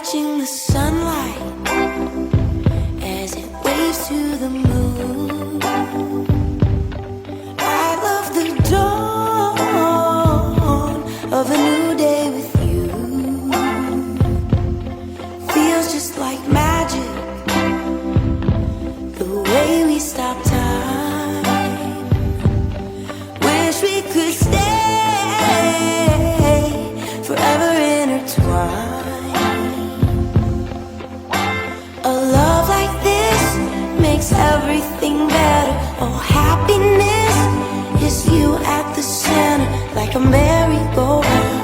catching the sunlight as it waves to the moon. I love the dawn of a new day with you. Feels just like magic, the way we stop time. Wish we could stay forever intertwined. A love like this makes everything better. Oh, happiness is you at the center, like a merry-go-round.